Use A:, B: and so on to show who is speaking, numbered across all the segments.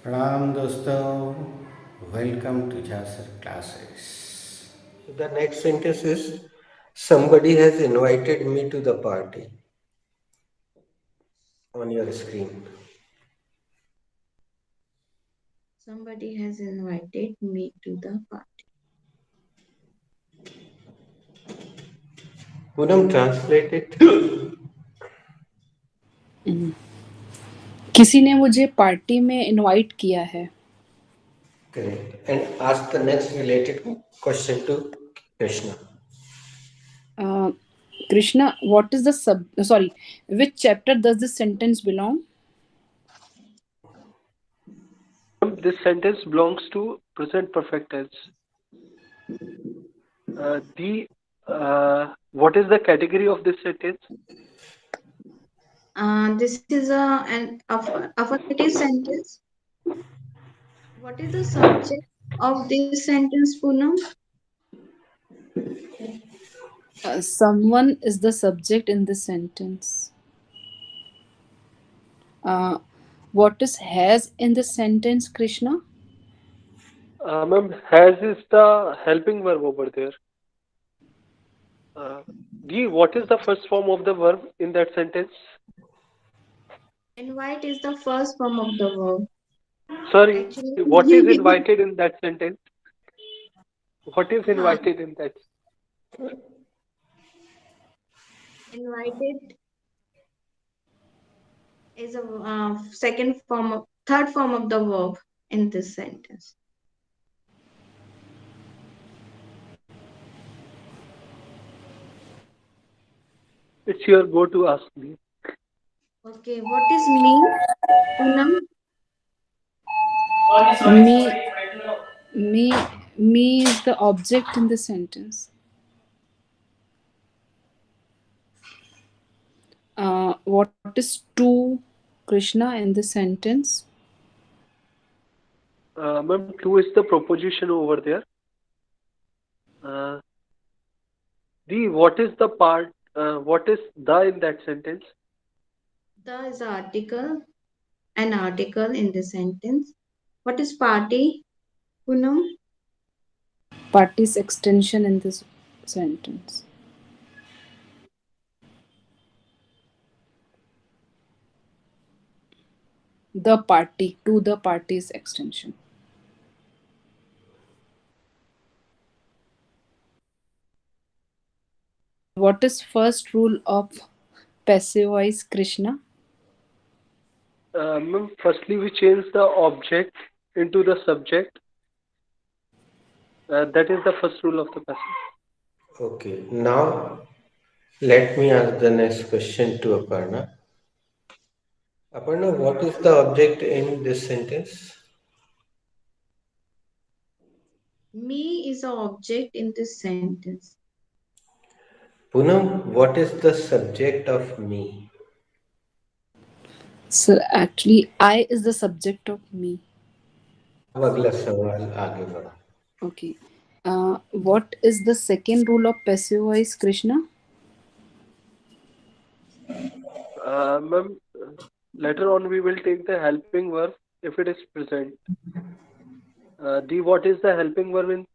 A: प्रणाम दोस्तों, welcome to JHA classes. The next sentence is somebody has invited me to the party on your screen.
B: Somebody has invited me to the party.
A: Poonam, translate it.
C: किसी ने मुझे party में invite किया है.
A: Correct. And ask the next related question to Krishna.
C: Krishna, what is the which chapter does this sentence belong?
D: This sentence belongs to present perfect tense. What is the category of this sentence?
B: This is an affirmative sentence. What is the subject of this sentence, Poonam?
C: Someone is the subject in this sentence. What is has in this sentence, Krishna?
D: Ma'am, has is the helping verb over there. What is the first form of the verb in that sentence?
B: Invite is the first form of the verb.
D: Sorry,
B: Actually,
D: what is invited in that sentence? What is
B: Huh.
D: invited in that?
B: Invited is a third form of the verb in this sentence.
D: It's your go to ask me.
B: Okay, what is me, Poonam?
C: Me is the object in the sentence. What is to, Krishna, in the sentence?
D: Ma'am, to is the proposition over there. What is the part? What is the in that sentence?
B: The is an article in the sentence. What is party, Poonam?
C: Party's extension in this sentence. The party, to the party's extension. What is first rule of passive voice, Krishna?
D: Ma'am, firstly we change the object into the subject. That is the first rule of the passive.
A: Okay, now let me ask the next question to Aparna. Aparna, what is the object in this sentence?
B: Me is an object in this sentence.
A: Poonam, what is the subject of me?
C: So actually, I is the subject of me.
A: अब अगला सवाल आगे बढ़ो.
C: Okay. What is the second rule of passive voice, Krishna?
D: Ma'am, later on we will take the helping verb if it is present. What is the helping verb in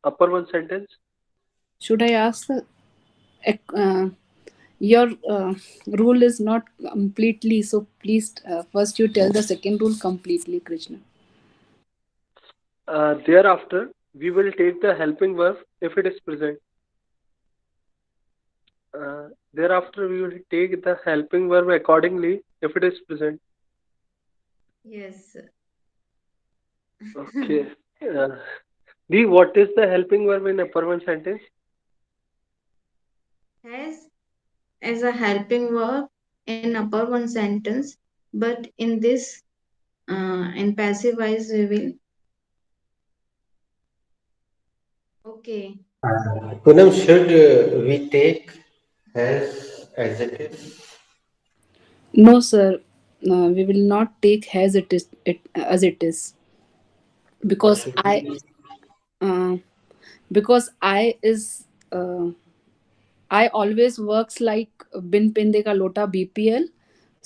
D: upper one sentence?
C: Should I ask your rule is not completely, so please first you tell the second rule completely, Krishna.
D: Thereafter, we will take the helping verb if it is present. Thereafter, we will take the helping verb accordingly if it is present.
B: Yes.
D: Okay. What is the helping verb in upper one sentence?
B: Has as a helping verb in upper one sentence, but in this in passive voice we will. Okay.
A: Poonam, should we take as it is?
C: No, sir. We will not take as it is because uh, I is I always works like bin pinde ka lota BPL.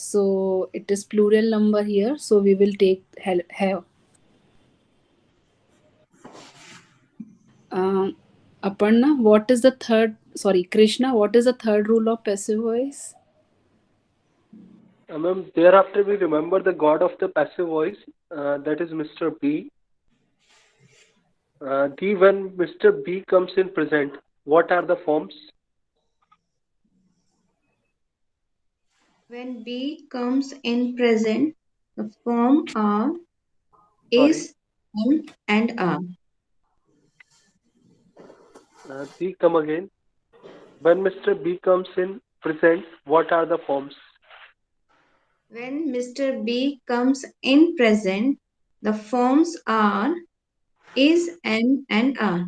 C: So it is plural number here. So we will take have. Aparna, what is the third? Sorry, Krishna, what is the third rule of passive voice?
D: Ma'am, thereafter we remember the god of the passive voice, that is Mr. B. When Mr. B comes in present, what are the forms?
B: When B comes in present, the form are,
D: Sorry,
B: is, am, and are.
D: D, come again. When Mr. B comes in present, what are the forms?
B: When Mr. B comes in present, the forms are, is, am, and are.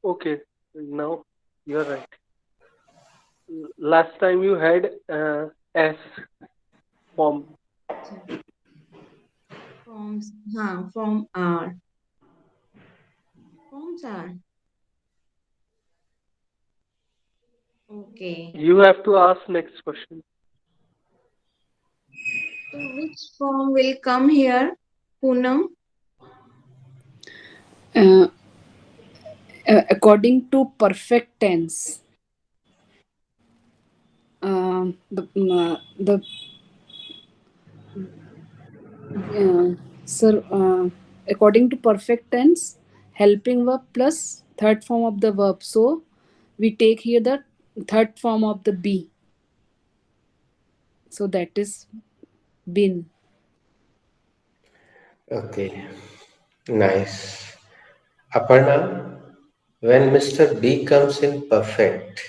D: Okay, now you're right. Last time you had S form.
B: Forms, form are. Forms are. Okay.
D: You have to ask next question.
B: So which form will come here, Poonam?
C: According to perfect tense. The Sir, according to perfect tense, helping verb plus third form of the verb. So we take here the third form of the be. So that is been.
A: Okay, nice. Aparna, when Mr. B comes in perfect,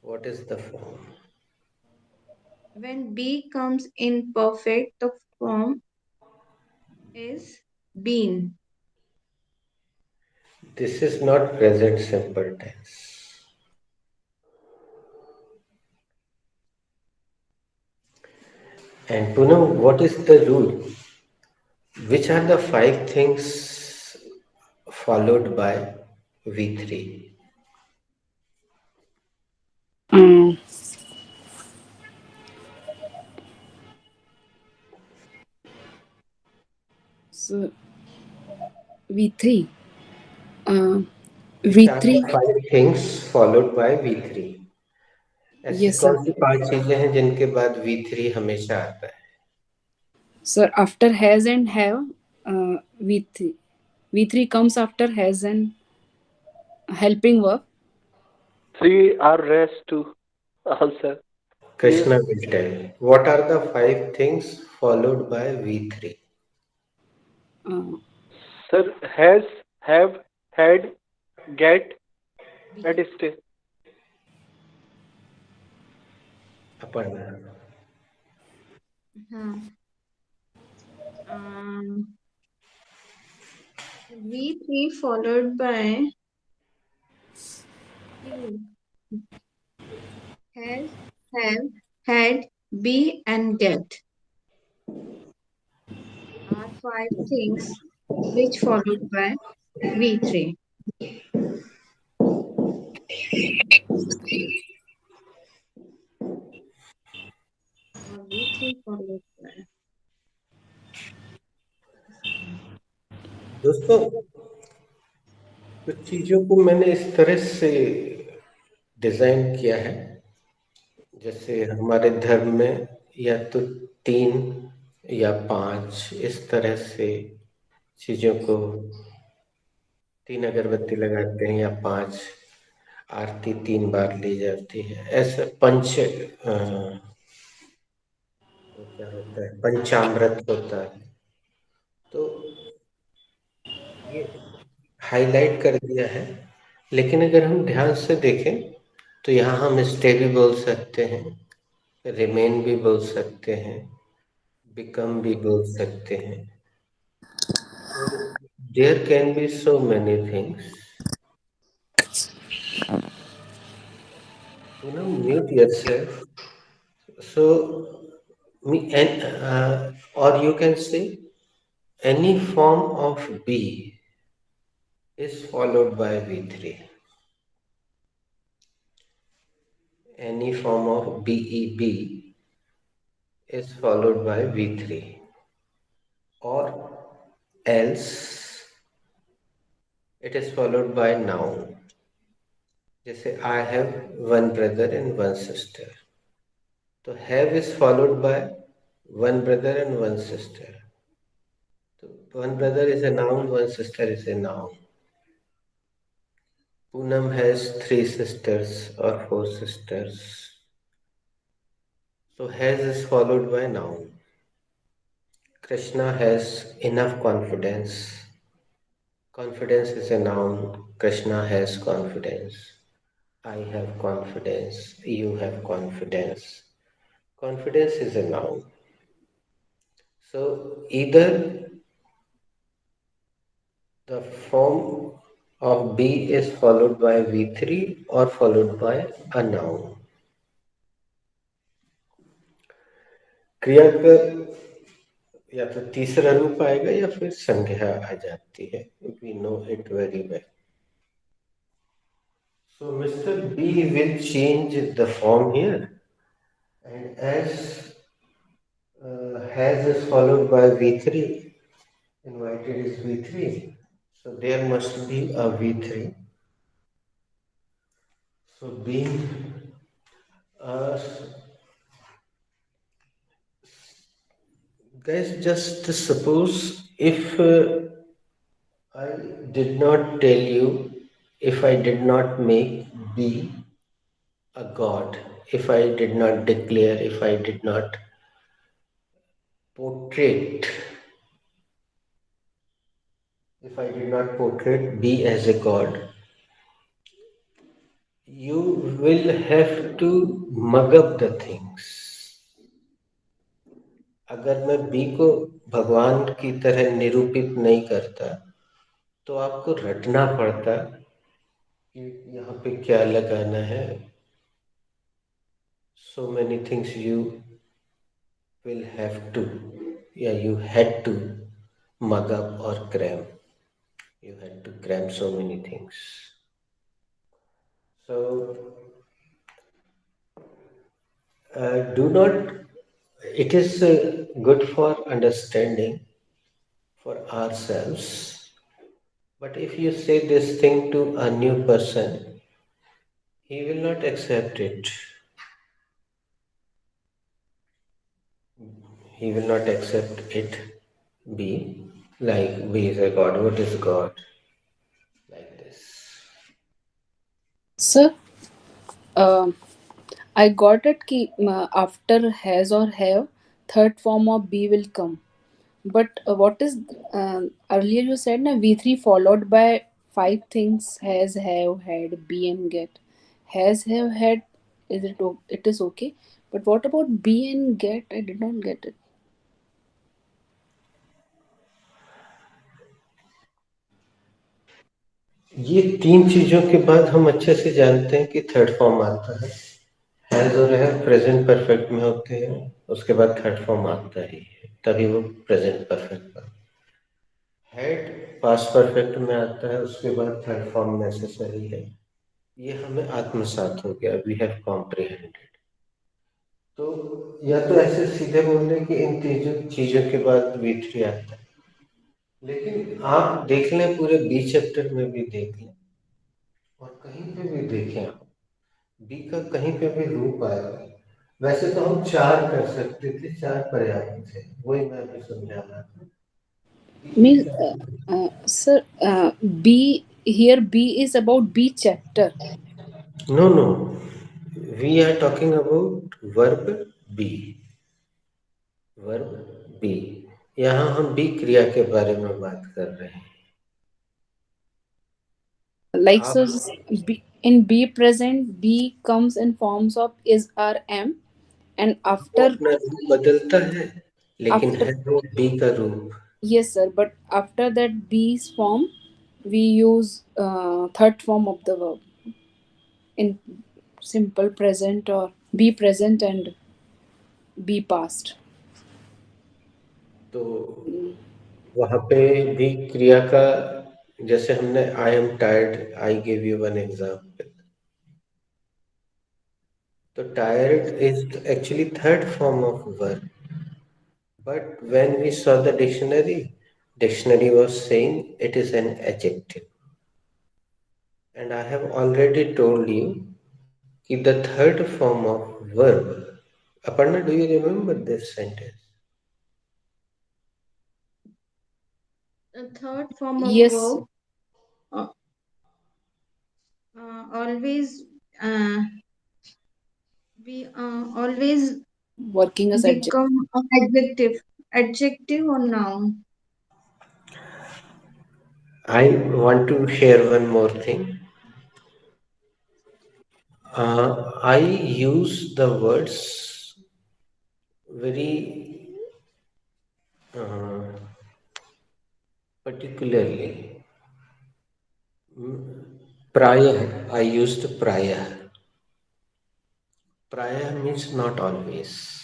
A: what is the form?
B: When B comes in perfect, the form is been.
A: This is not present simple tense. And Poonam, what is the rule? Which are the 5 things followed by V3?
C: Um, so V3. Uh,
A: Which are
C: V3.
A: the 5 things followed by V3? ऐसी
C: Yes,
A: कौन
C: sir.
A: सी 5 चीजें हैं जिनके बाद V3 हमेशा आता है?
C: Sir, after has and have, V3. V3 comes after has and helping verb.
D: 3 are rest to answer. Please.
A: Krishna will tell. What are the 5 things followed by V3?
C: Uh,
D: Sir, has, have, had, get,
B: B.
D: and stay.
A: Aparna.
B: Huh. Um, V3 followed by Q. Has, have, had, be, and get are 5 things which followed by V3. Or V3 followed by.
A: दोस्तों कुछ चीजों को मैंने इस तरह से design किया है जैसे हमारे धर्म में या तो 3 या 5 इस तरह से चीजों को 3 अगरबत्ती लगाते हैं या 5 आरती 3 बार ली जाती है ऐसा वो क्या होता है पंचामृत होता है तो ये हाईलाइट कर दिया है लेकिन अगर हम ध्यान से देखें तो यहाँ हम स्टे भी बोल सकते हैं रिमेन भी बोल सकते हैं बिकम भी बोल सकते हैं there can be so many things Poonam, mute yourself. So, or you can say any form of B is followed by V3. any form of BEB is followed by V3, or else it is followed by noun. जैसे I have one brother and one sister. तो have is followed by one brother and one sister. So one brother is a noun, one sister is a noun. Poonam has three sisters or four sisters. So has is followed by noun. Krishna has enough confidence. Confidence is a noun. Krishna has confidence. I have confidence. You have confidence. Confidence is a noun. So either the form of B is followed by V3 or followed by a noun. क्रिया का या तो तीसरा रूप आएगा या फिर संज्ञा आ जाती है. We know it very well. So Mr. B will change the form here, and as has is followed by V3, invited is V3, so there must be a V3. So being uh, guys, just suppose if I did not tell you, if I did not make B a god, if I did not declare, if I did not portray, if I did not portray B as a god, you will have to mug up the things. अगर मैं B को भगवान की तरह निरूपित नहीं करता तो आपको रटना पड़ता कि यहाँ पे क्या लगाना है. So many things you will have to, yeah, you had to mug up or cram. You had to cram so many things. So do not, it is good for understanding for ourselves. But if you say this thing to a new person, he will not accept it. He will not accept it. B, like B is a God. What is God? Like this.
C: Sir, I got it कि after has or have, third form of be will come. But what is earlier you said na V3 followed by five things: has, have, had, be, and get. Has, have, had, is it it is okay. But what about be and get? I did not get it.
A: ये तीन चीजों के बाद हम अच्छे से जानते हैं कि थर्ड फॉर्म आता है. हैज और है प्रेजेंट परफेक्ट में होते हैं, उसके बाद थर्ड फॉर्म आता ही है, तभी वो प्रेजेंट परफेक्ट बनता है. हैड पास्ट परफेक्ट में आता है, उसके बाद थर्ड फॉर्म नेसेसरी है. ये हमें आत्मसात हो गया. We have comprehended. तो या तो ऐसे सीधे बोल रहे कि इन तीनों चीजों के बाद V3 आता है, लेकिन आप देख लें पूरे बी चैप्टर में भी देख लें और कहीं पे भी देखें आप, बी का कहीं पे भी रूप आएगा. वैसे तो हम चार कर सकते थे, चार पर्याप्त थे, वही मैं अभी समझा रहा था.
C: Means, sir, B here B is about B chapter.
A: No no, we are talking about verb B. Verb B, यहाँ हम बी क्रिया के बारे में बात कर रहे हैं.
C: Like
A: आप
C: so, in B present, B comes in forms of is or am, and
A: वो
C: after
A: अपना रूप बदलता है, लेकिन
C: after
A: है वो बी का रूप.
C: yes sir, but after that B's form, we use third form of the verb in simple present or be present and be past.
A: तो वहाँ पे भी क्रिया का, जैसे हमने I am tired, I give you one example. So tired is actually third form of verb. But when we saw the dictionary was saying it is an adjective. And I have already told you that the third form of verb. Aparna, do you remember this sentence?
B: The third form of
C: Yes,
B: verb uh, always uh, we always
C: working as adjective.
B: become an adjective or noun.
A: I want to share one more thing. I use the words very uh, particularly. Prior, I used prior. Prior means not always.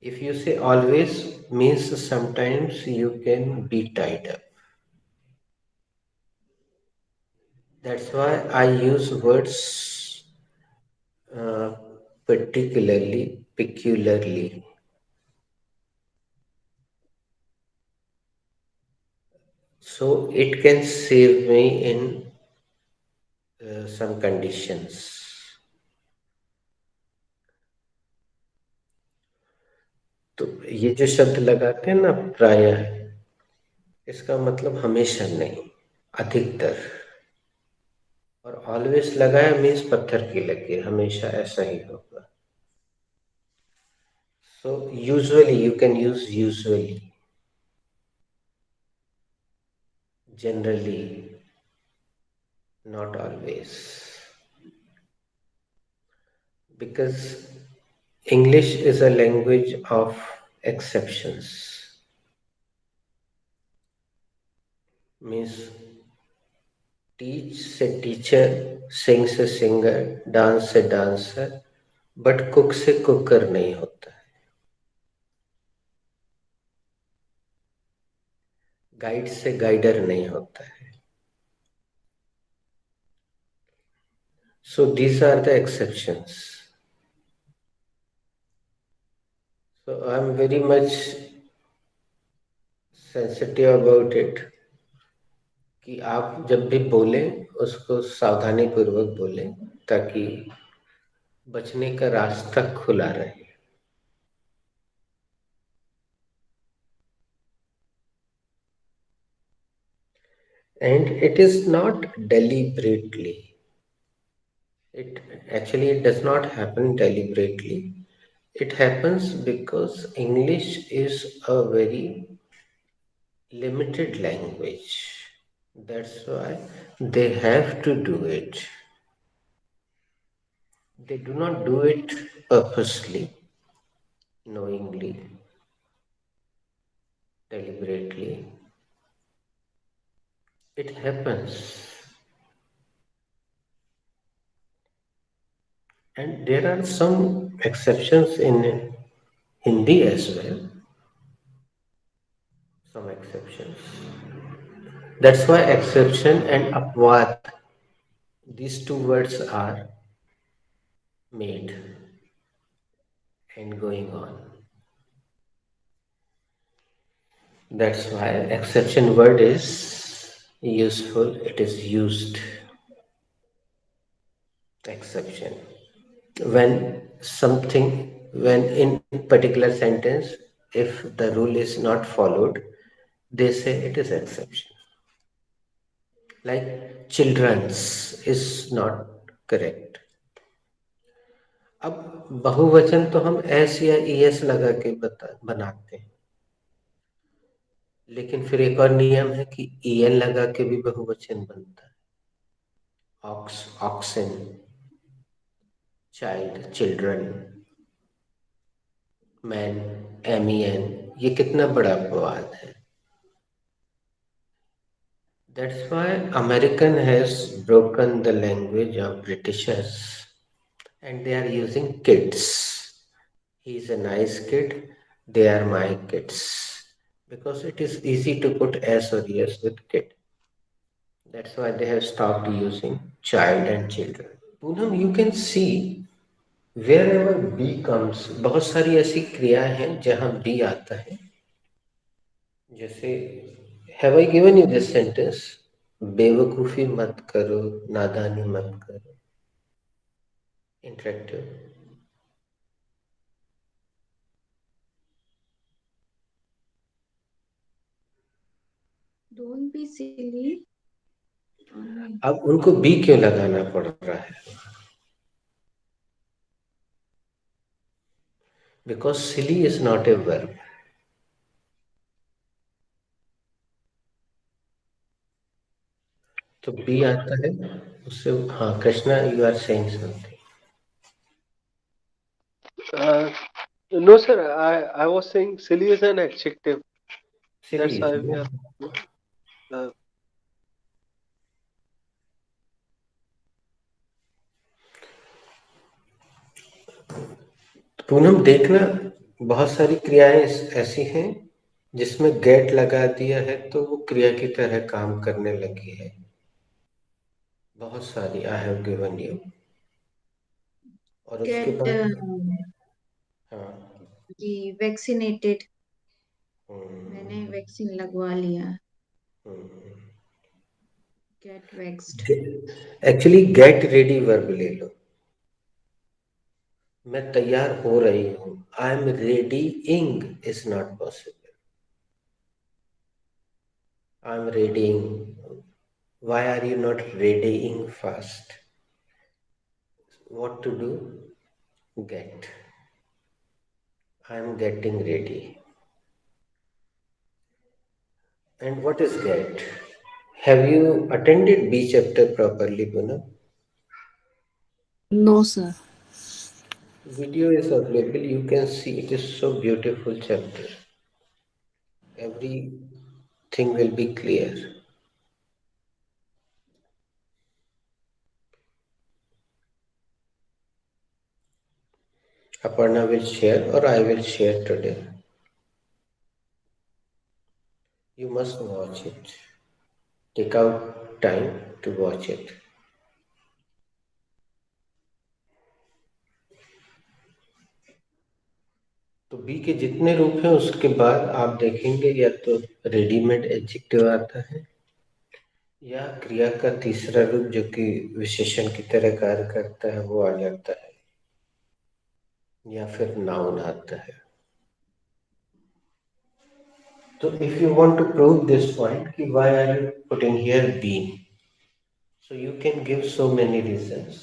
A: If you say always, means sometimes you can be tied up. That's why I use words uh, particularly, peculiarly. So it can save me in some conditions. तो ये जो शब्द लगाते हैं ना प्रायः, इसका मतलब हमेशा नहीं, अधिकतर। और ऑलवेज लगाया मीन्स पत्थर की लकीर, हमेशा ऐसा ही होगा। So usually you can use usually, generally, not always, because English is a language of exceptions. Means teach से teacher, sing से singer, dance से dancer, but cook से cooker नहीं होता है, guide से guider नहीं होता है. So these are the exceptions. So I'm very much sensitive about it कि आप जब भी बोलें उसको सावधानी पूर्वक बोलें ताकि बचने का रास्ता खुला रहे. And it is not deliberately. It does not happen deliberately. It happens because English is a very limited language. That's why they have to do it. They do not do it purposely, knowingly, deliberately. It happens. And there are some exceptions in Hindi as well. Some exceptions. That's why exception and apvad, these two words are made and going on. That's why exception word is useful. It is used. Exception. When in particular sentence, if the rule is not followed, they say it is exception. Like children's is not correct. अब बहुवचन तो हम S या ES लगा के बनाते हैं, लेकिन फिर एक और नियम है कि ईएन लगा के भी बहुवचन बनता है. Ox, oxen, child, children, man, M E N, ये कितना बड़ा अपवाद है. That's why American has broken the language of Britishers and they are using kids. He's a nice kid, they are my kids. Because it is easy to put S or ES with kid. That's why they have stopped using child and children. Poonam, you can see wherever B comes, बहुत सारी ऐसी क्रियाएं हैं जहां B आता है. जैसे have I given you this sentence? बेवकूफी मत करो, नादानी मत करो. Interactive.
B: Don't be silly. नहीं.
A: अब उनको बी क्यों लगाना पड़ रहा है? Because silly is not a verb. तो बी आता है उससे. हाँ Krishna, you are saying something.
D: No, sir. I was saying silly is an adjective.
A: Silly
D: That's
A: is
D: why we
A: no.
D: are. Uh,
A: Poonam देखना, बहुत सारी क्रियाएं ऐसी हैं जिसमें गेट लगा दिया है तो वो क्रिया की तरह काम करने लगी है. बहुत सारी आई हैव गिवन यू. और उसके
B: Get
A: बाद हाँ.
B: vaccinated. मैंने
A: हम्म,
B: वैक्सीन लगवा लिया.
A: हम्म.
B: Get vexed.
A: Actually get ready verb ले लो. मैं तैयार हो रही हूँ. I am readying is not possible. I am readying. Why are you not readying fast? What to do? Get. I am getting ready. And what is GET? Have you attended B chapter properly, Poonam?
C: No, sir.
A: Video is available. You can see it is so beautiful chapter. Everything will be clear. Aparna will share or I will share today. You must watch it. Take out time to watch it. तो B के जितने रूप हैं उसके बाद आप देखेंगे या तो रेडीमेड एडजेक्टिव आता है या क्रिया का तीसरा रूप जो कि विशेषण की तरह कार्य करता है वो आ जाता है या फिर नाउन आता है. So if you want to prove this point, कि why are you putting here been? So you can give so many reasons.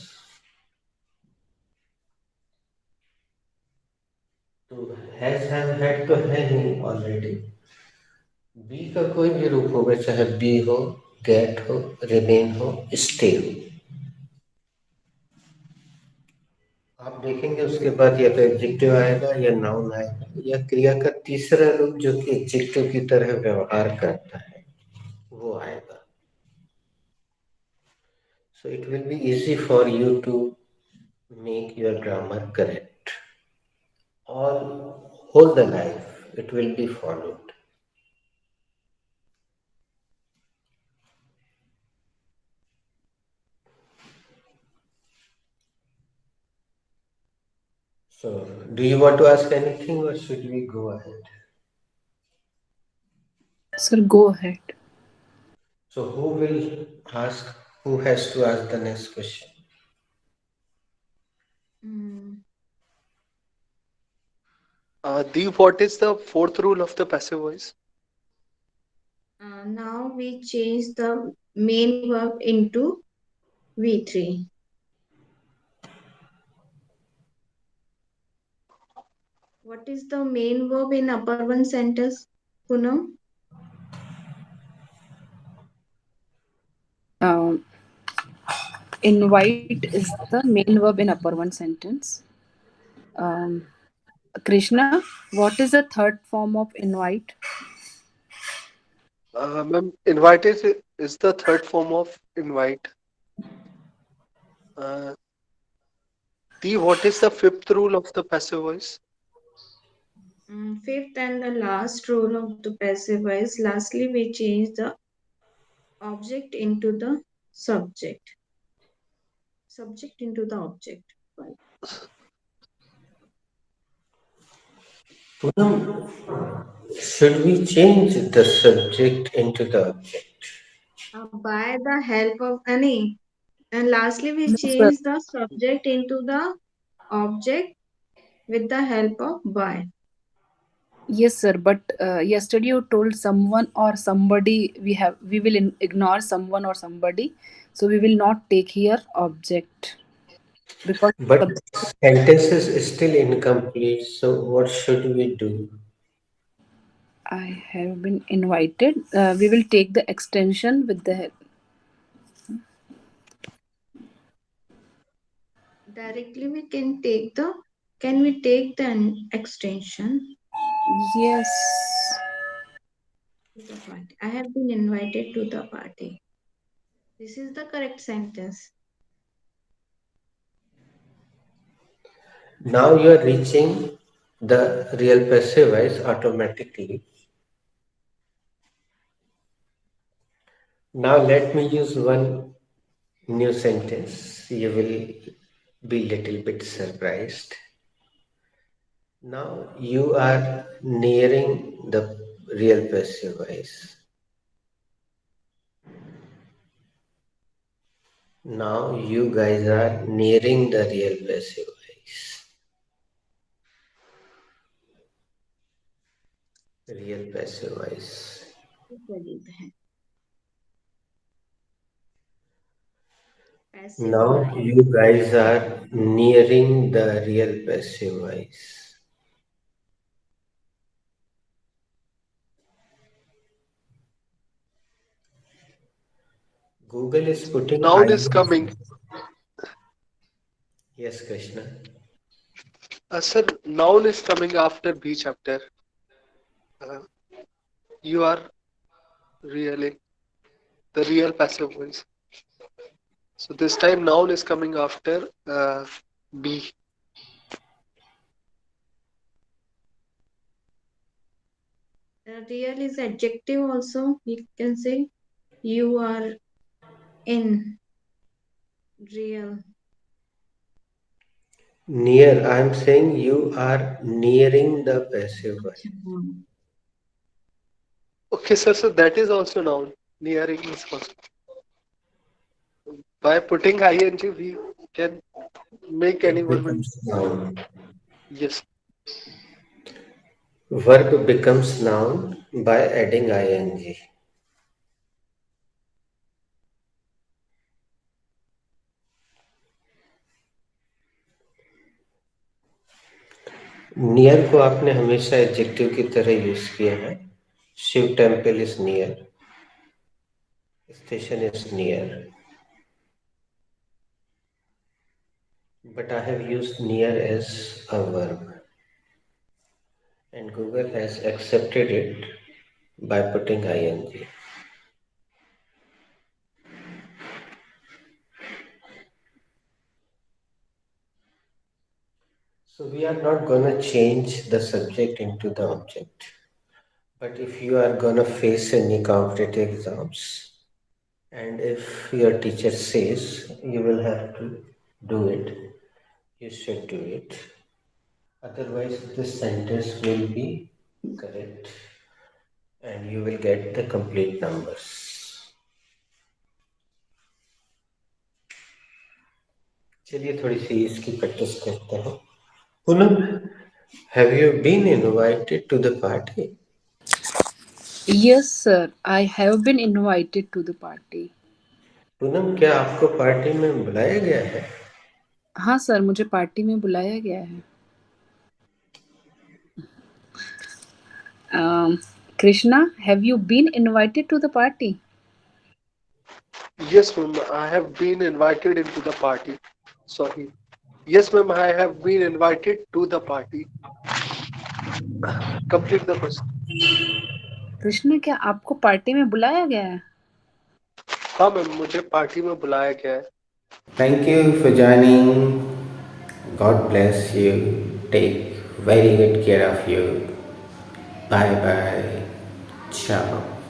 A: तो has have had तो है ही already. बी का कोई भी रूप होगा, चाहे बी हो, गेट हो, रिमेन हो, स्टे हो. आप देखेंगे उसके बाद या तो एडजेक्टिव आएगा या नाउन आएगा या क्रिया का तीसरा रूप जो कि एडजेक्टिव की तरह व्यवहार करता है वो आएगा. So it will be easy for you to make your grammar correct. All whole the life it will be followed. So do you want to ask anything or should we go ahead?
C: Sir, go ahead.
A: So who will ask? Who has to ask the next question?
D: Deep, what is the fourth rule of the passive voice?
B: Now we change the main verb into V3. What is the main verb in upper one sentence, Punam?
C: Um, invite is the main verb in upper one sentence. Um, Krishna, what is the third form of invite?
D: Ma'am, invite is the third form of invite. Deep, what is the fifth rule of the passive voice?
B: Fifth and the last rule of the passive voice. Lastly, we change the object into the subject. subject into the object. Right.
A: Poonam, should we change the subject into the object?
B: By the help of any. And lastly, we
C: No, sir.
B: change the subject into the object with the help of by.
C: Yes, sir. But yesterday you told someone or somebody we will ignore someone or somebody, so we will not take here object because
A: But
C: subject.
A: sentence is still incomplete, so what should we do?
C: I have been invited. We will take the extension with the.
B: Directly we can we take the extension
C: Yes.
B: to the party? I have been invited to the party. This is the correct sentence.
A: Now you are reaching the real passive voice automatically. Now let me use one new sentence. You will be little bit surprised. Now you are nearing the real passive voice. Now you guys are nearing the real passive voice. Real passive voice.
B: Passive
A: Now
B: voice.
A: you guys are nearing the real passive voice. Google is putting
D: Noun is
A: ing.
D: coming.
A: Yes, Krishna.
D: Sir, noun is coming after B chapter. Uh, you are really the real passive voice. So this time noun is coming after B.
B: Real is adjective also. You can say you are in real.
A: Near, I am saying you are nearing the passive voice.
D: Okay, sir. So that is also noun. Nearing is also. By putting ing, we can make any
A: It
D: verb.
A: becomes noun.
D: Yes.
A: Verb becomes noun by adding ing. Near को आपने हमेशा adjective की तरह use किया है. Shiva temple is near. Station is near. But I have used near as a verb. And Google has accepted it by putting ing. So we are not going to change the subject into the object. But if you are going to face any competitive exams, and if your teacher says you will have to do it, you should do it. Otherwise, this sentence will be correct and you will get the complete numbers. चलिए थोड़ी सी इसकी practice करते हैं. Poonam, have you been invited to the party?
C: Yes, sir. I have been invited to the party.
A: Poonam, क्या आपको party में बुलाया गया है?
C: हाँ सर, मुझे पार्टी में बुलाया गया है. Krishna, have you been invited to the party?
D: Yes, ma'am. I have been invited into the party. Sorry. Yes, ma'am. I have been invited to the party. Complete the question.
C: Krishna, क्या आपको party में बुलाया गया है?
D: हाँ ma'am, मुझे party में बुलाया गया है.
A: Thank you for joining. God bless you. Take very good care of you. Bye bye. Ciao.